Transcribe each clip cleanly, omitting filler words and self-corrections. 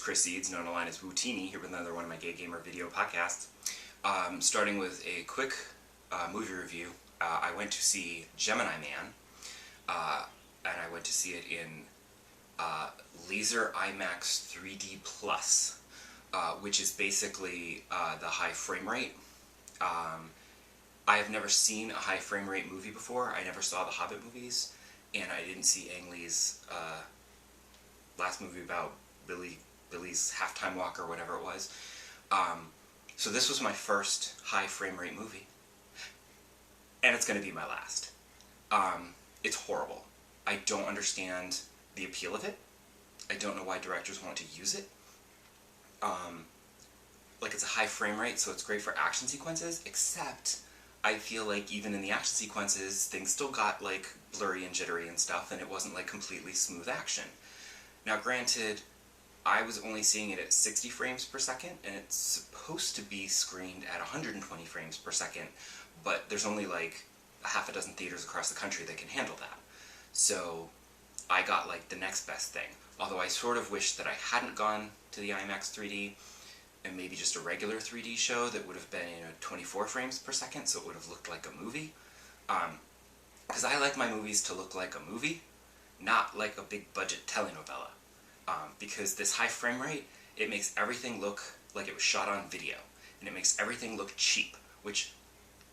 Chris Eads, known online as Wootini, here with another one of my Gay Gamer video podcasts. Starting with a quick movie review. I went to see Gemini Man, and I went to see it in Laser IMAX 3D Plus, which is basically the high frame rate. I have never seen a high frame rate movie before. I never saw the Hobbit movies, and I didn't see Ang Lee's last movie about Billy's halftime walk or whatever it was. So this was my first high frame rate movie, and it's going to be my last. It's horrible. I don't understand the appeal of it. I don't know why directors want to use it. Like, it's a high frame rate, so it's great for action sequences, except I feel like even in the action sequences, things still got, like, blurry and jittery and stuff, and it wasn't, like, completely smooth action. Now, granted, I was only seeing it at 60 frames per second, and it's supposed to be screened at 120 frames per second, but there's only, like, a half a dozen theaters across the country that can handle that. So I got, like, the next best thing. Although I sort of wish that I hadn't gone to the IMAX 3D, and maybe just a regular 3D show that would have been, 24 frames per second, so it would have looked like a movie. Because I like my movies to look like a movie, not like a big budget telenovela. Because this high frame rate, it makes everything look like it was shot on video, and it makes everything look cheap, which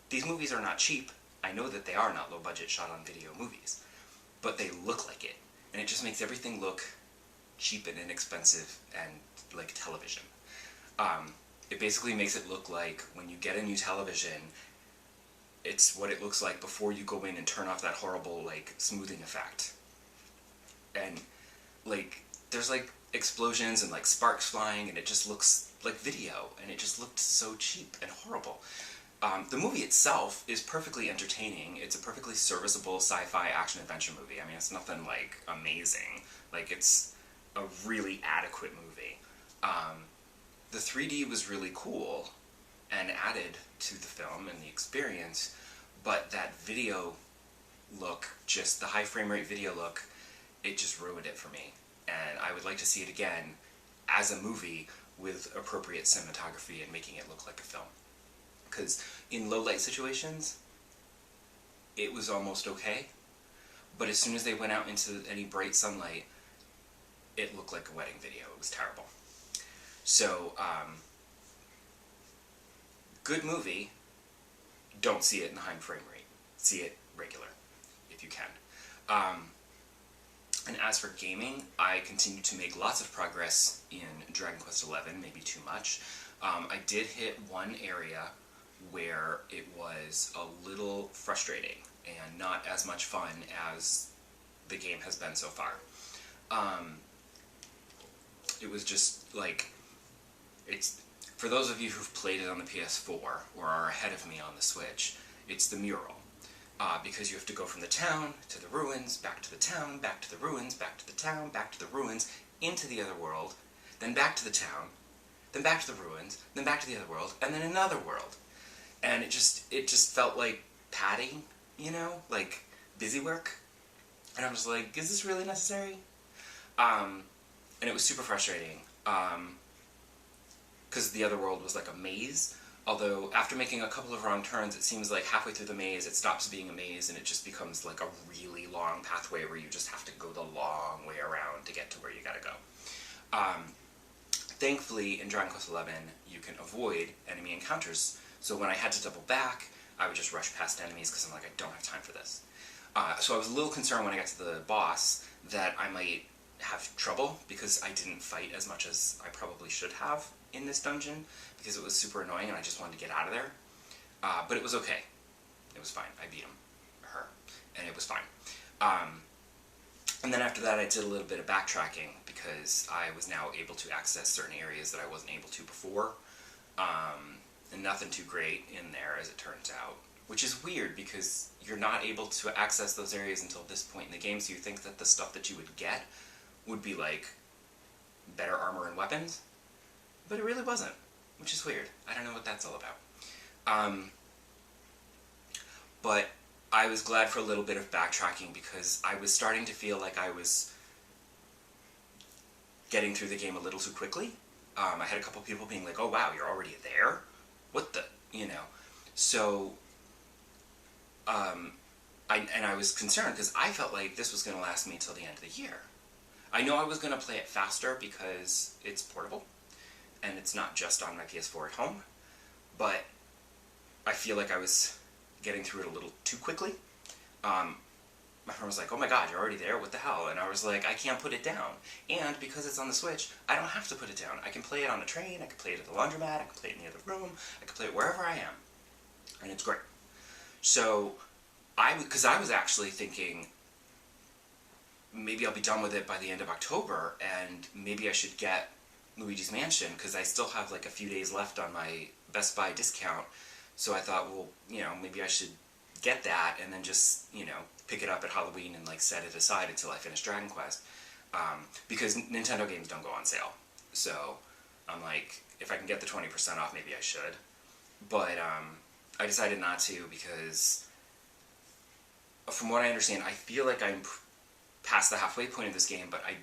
these movies are not cheap. I know that they are not low budget shot on video movies, but they look like it, and it just makes everything look cheap and inexpensive and like television. It basically makes it look like when you get a new television, it's what it looks like before you go in and turn off that horrible, like, smoothing effect. And, like, there's, like, explosions and, like, sparks flying, and it just looks like video, and it just looked so cheap and horrible. The movie itself is perfectly entertaining. It's a perfectly serviceable sci-fi action-adventure movie. I mean, it's nothing, like, amazing. Like, it's a really adequate movie. The 3D was really cool and added to the film and the experience, but that video look, just the high frame rate video look, it just ruined it for me. And I would like to see it again as a movie with appropriate cinematography and making it look like a film. Because in low light situations, it was almost okay, but as soon as they went out into any bright sunlight, it looked like a wedding video. It was terrible. So, good movie, don't see it in the high frame rate. See it regular, if you can. And as for gaming, I continue to make lots of progress in Dragon Quest XI, maybe too much. I did hit one area where it was a little frustrating and not as much fun as the game has been so far. It was just, like, it's, for those of you who've played it on the PS4 or are ahead of me on the Switch, it's the mural. Because you have to go from the town to the ruins, back to the town, back to the ruins, back to the town, back to the ruins, into the other world, then back to the town, then back to the ruins, then back to the other world, and then another world. And it just felt like padding, like busy work. And I'm just like, is this really necessary? And it was super frustrating. Because the other world was like a maze, although after making a couple of wrong turns, it seems like halfway through the maze it stops being a maze and it just becomes like a really long pathway where you just have to go the long way around to get to where you gotta go. Thankfully, in Dragon Quest XI, you can avoid enemy encounters, so when I had to double back, I would just rush past enemies because I'm like, I don't have time for this. So I was a little concerned when I got to the boss that I might have trouble because I didn't fight as much as I probably should have in this dungeon because it was super annoying and I just wanted to get out of there. But it was okay. It was fine. I beat him. Or her. And it was fine. And then after that I did a little bit of backtracking because I was now able to access certain areas that I wasn't able to before. And nothing too great in there, as it turns out. Which is weird because you're not able to access those areas until this point in the game, so you think that the stuff that you would get would be like better armor and weapons, but it really wasn't, which is weird. I don't know what that's all about. But I was glad for a little bit of backtracking because I was starting to feel like I was getting through the game a little too quickly. I had a couple people being like, "Oh wow, you're already there? What the?" You know. So, I was concerned because I felt like this was going to last me till the end of the year. I know I was going to play it faster because it's portable, and it's not just on my PS4 at home, but I feel like I was getting through it a little too quickly. My friend was like, "Oh my god, you're already there? What the hell?" And I was like, "I can't put it down." And because it's on the Switch, I don't have to put it down. I can play it on a train, I can play it at the laundromat, I can play it in the other room, I can play it wherever I am. And it's great. So, because I was actually thinking, maybe I'll be done with it by the end of October, and maybe I should get Luigi's Mansion, because I still have like a few days left on my Best Buy discount. So I thought, well, maybe I should get that and then just, pick it up at Halloween and like set it aside until I finish Dragon Quest. Because Nintendo games don't go on sale. So I'm like, if I can get the 20% off, maybe I should. But I decided not to because, from what I understand, I feel like I'm past the halfway point of this game, but I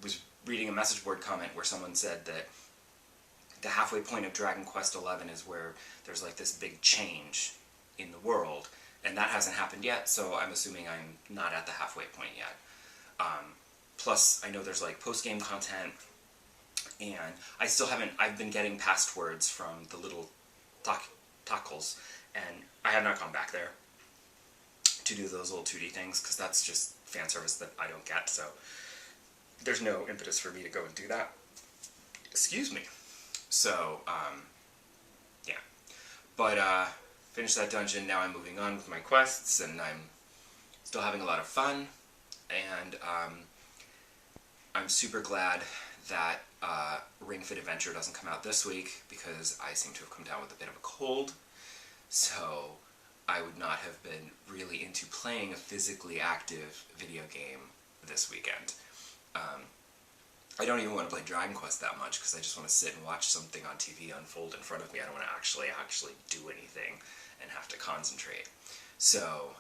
was reading a message board comment where someone said that the halfway point of Dragon Quest XI is where there's like this big change in the world, and that hasn't happened yet, so I'm assuming I'm not at the halfway point yet. Plus, I know there's like post-game content, and I've been getting passwords from the little tockles, and I have not gone back there to do those little 2D things, because that's just fan service that I don't get, so there's no impetus for me to go and do that. Excuse me. So, yeah. But, finished that dungeon, now I'm moving on with my quests, and I'm still having a lot of fun, and, I'm super glad that, Ring Fit Adventure doesn't come out this week, because I seem to have come down with a bit of a cold, so I would not have been really into playing a physically active video game this weekend. I don't even want to play Dragon Quest that much because I just want to sit and watch something on TV unfold in front of me. I don't want to actually do anything and have to concentrate. So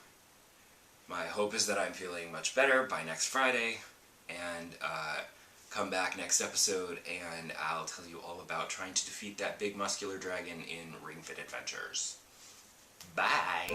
my hope is that I'm feeling much better by next Friday, and come back next episode and I'll tell you all about trying to defeat that big muscular dragon in Ring Fit Adventures. Bye!